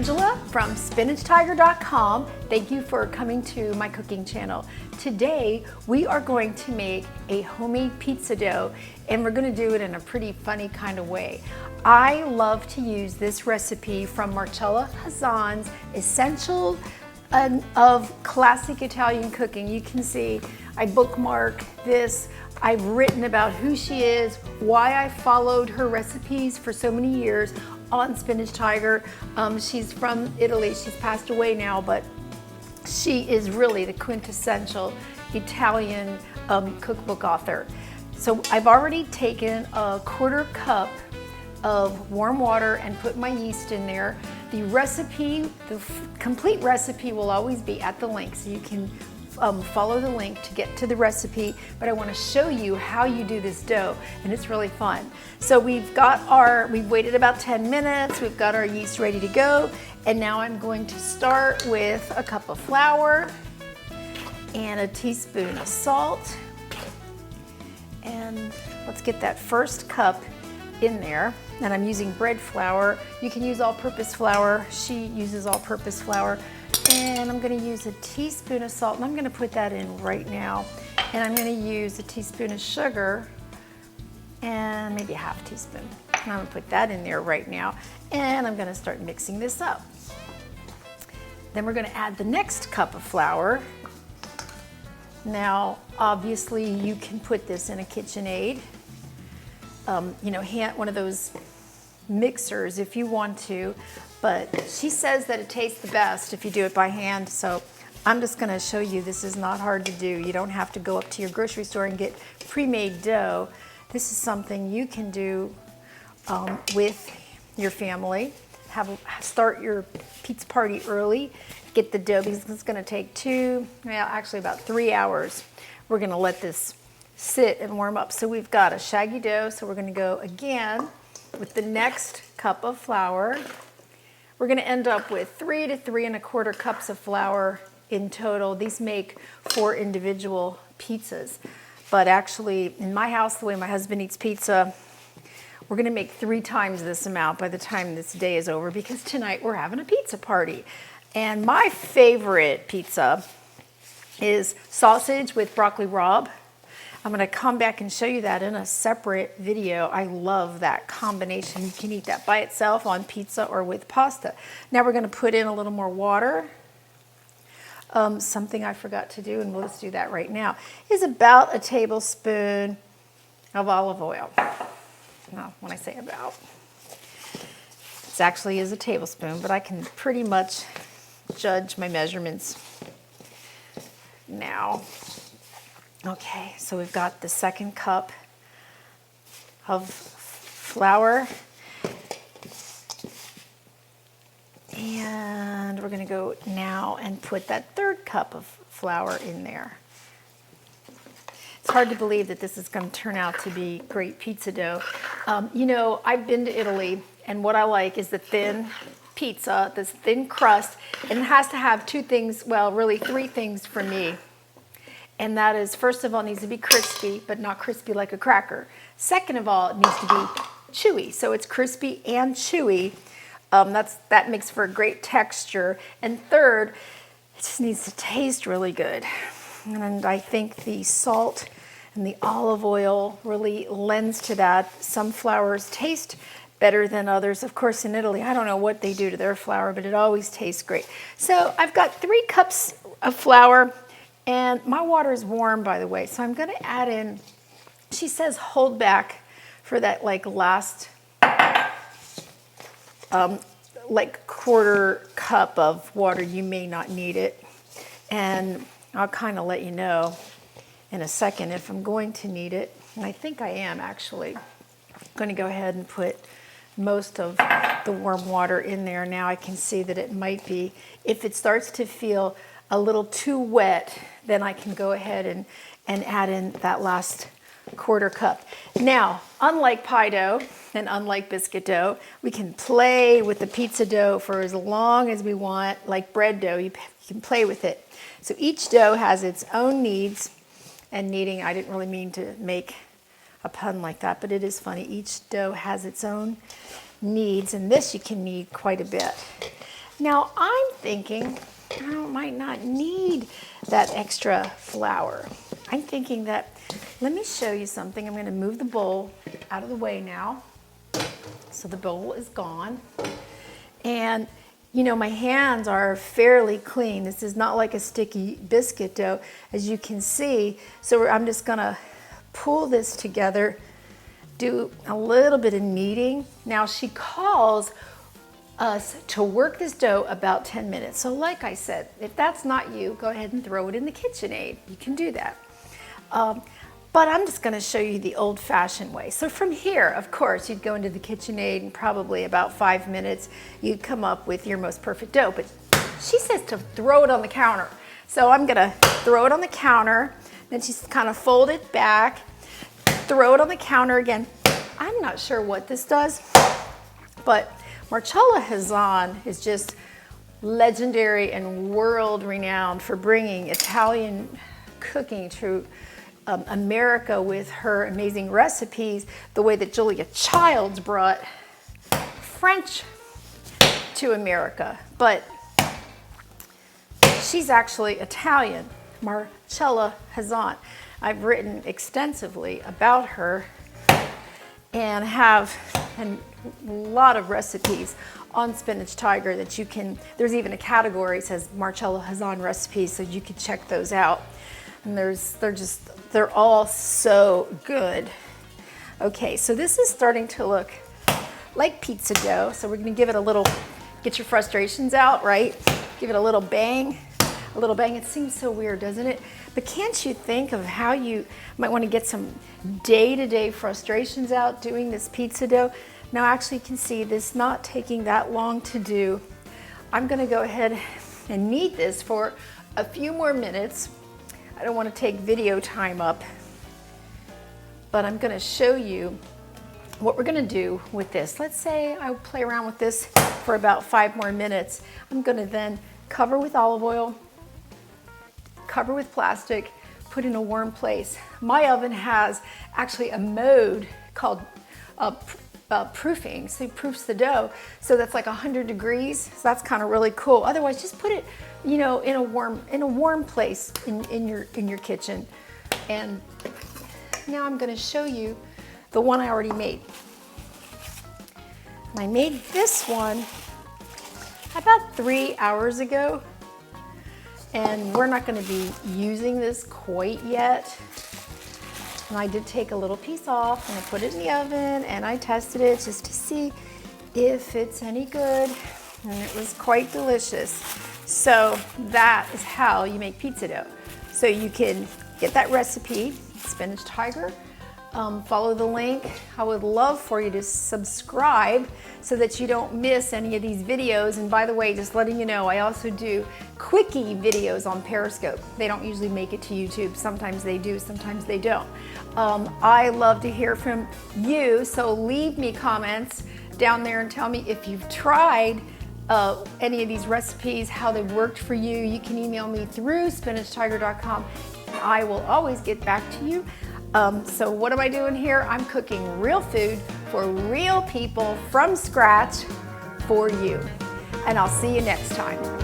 Angela from SpinachTiger.com. Thank you for coming to my cooking channel. Today we are going to make a homemade pizza dough, and we're going to do it in a pretty funny kind of way. I love to use this recipe from Marcella Hazan's Essentials of Classic Italian Cooking. You can see I bookmark this. I've written about who she is, why I followed her recipes for so many years on Spinach Tiger. She's from Italy. She's passed away now, but she is really the quintessential Italian cookbook author. So I've already taken a 1/4 cup of warm water and put my yeast in there. The recipe, the complete recipe will always be at the link, so you can follow the link to get to the recipe, but I want to show you how you do this dough, and it's really fun. So we've waited about 10 minutes, we've got our yeast ready to go, and now I'm going to start with a cup of flour and a teaspoon of salt, and let's get that first cup in there. And I'm using bread flour. You can use all-purpose flour. She uses all-purpose flour. And I'm going to use a teaspoon of salt, and I'm going to put that in right now. And I'm going to use a teaspoon of sugar and maybe a ½ teaspoon. And I'm going to put that in there right now. And I'm going to start mixing this up. Then we're going to add the next cup of flour. Now, obviously, you can put this in a KitchenAid. One of those mixers if you want to, but she says that it tastes the best if you do it by hand, so I'm just going to show you this is not hard to do. You don't have to go up to your grocery store and get pre-made dough. This is something you can do with your family. Start your pizza party early, get the dough, because it's going to take about 3 hours. We're going to let this sit and warm up. So we've got a shaggy dough, so we're going to go again with the next cup of flour. We're going to end up with 3 to 3 1/4 cups of flour in total. These make 4 individual pizzas, but actually in my house, the way my husband eats pizza, we're going to make 3 times this amount by the time this day is over, because tonight we're having a pizza party. And my favorite pizza is sausage with broccoli rabe. I'm going to come back and show you that in a separate video. I love that combination. You can eat that by itself on pizza or with pasta. Now we're going to put in a little more water. Something I forgot to do, and let's do that right now, is about a tablespoon of olive oil. Now, when I say about, it actually is a tablespoon, but I can pretty much judge my measurements now. Okay, so we've got the second cup of flour, and we're going to go now and put that third cup of flour in there. It's hard to believe that this is going to turn out to be great pizza dough. I've been to Italy, and what I like is the thin pizza, this thin crust, and it has to have 2 things, well, really 3 things for me. And that is, first of all, it needs to be crispy, but not crispy like a cracker. Second of all, it needs to be chewy. So it's crispy and chewy. That makes for a great texture. And third, it just needs to taste really good. And I think the salt and the olive oil really lends to that. Some flours taste better than others. Of course, in Italy, I don't know what they do to their flour, but it always tastes great. So I've got 3 cups of flour. And my water is warm, by the way, so I'm going to add in, she says hold back for that last 1/4 cup of water. You may not need it. And I'll kind of let you know in a second if I'm going to need it. And I think I am actually. I'm going to go ahead and put most of the warm water in there. Now I can see that it might be, if it starts to feel a little too wet, then I can go ahead and add in that last 1/4 cup. Now, unlike pie dough and unlike biscuit dough, we can play with the pizza dough for as long as we want. Like bread dough, you can play with it. So each dough has its own needs, and kneading, I didn't really mean to make a pun like that, but it is funny. Each dough has its own needs, and this you can knead quite a bit. Now I'm thinking I might not need that extra flour. I'm thinking that, let me show you something. I'm going to move the bowl out of the way now. So the bowl is gone. And you know, my hands are fairly clean. This is not like a sticky biscuit dough, as you can see. So I'm just going to pull this together, do a little bit of kneading. Now she calls us to work this dough about 10 minutes. So like I said, if that's not you, go ahead and throw it in the KitchenAid. You can do that. But I'm just going to show you the old-fashioned way. So from here, of course, you'd go into the KitchenAid and probably about 5 minutes, you'd come up with your most perfect dough. But she says to throw it on the counter. So I'm going to throw it on the counter. Then she's kind of fold it back, throw it on the counter again. I'm not sure what this does, but Marcella Hazan is just legendary and world-renowned for bringing Italian cooking to America with her amazing recipes, the way that Julia Childs brought French to America. But she's actually Italian, Marcella Hazan. I've written extensively about her and have a lot of recipes on Spinach Tiger that you can, there's even a category that says Marcella Hazan recipes, so you can check those out. And they're all so good. Okay, so this is starting to look like pizza dough. So we're gonna give it a little, get your frustrations out, right? Give it a little bang, a little bang. It seems so weird, doesn't it? But can't you think of how you might wanna get some day-to-day frustrations out doing this pizza dough? Now actually you can see this not taking that long to do. I'm gonna go ahead and knead this for a few more minutes. I don't want to take video time up, but I'm going to show you what we're going to do with this. Let's say I play around with this for about 5 more minutes. I'm going to then cover with olive oil, cover with plastic, put in a warm place. My oven has actually a mode called proofing, so it proofs the dough. So that's like 100 degrees, so that's kind of really cool. Otherwise, just put it, you know, in a warm place in your kitchen. And now I'm going to show you the one I already made. And I made this one about 3 hours ago, and we're not going to be using this quite yet. And I did take a little piece off and I put it in the oven and I tested it just to see if it's any good, and it was quite delicious. So that is how you make pizza dough. So you can get that recipe, Spinach Tiger, follow the link. I would love for you to subscribe so that you don't miss any of these videos. And by the way, just letting you know, I also do quickie videos on Periscope. They don't usually make it to YouTube. Sometimes they do, sometimes they don't. I love to hear from you, so leave me comments down there and tell me if you've tried any of these recipes, how they worked for you. You can email me through spinachtiger.com. I will always get back to you. So what am I doing here? I'm cooking real food for real people from scratch for you. And I'll see you next time.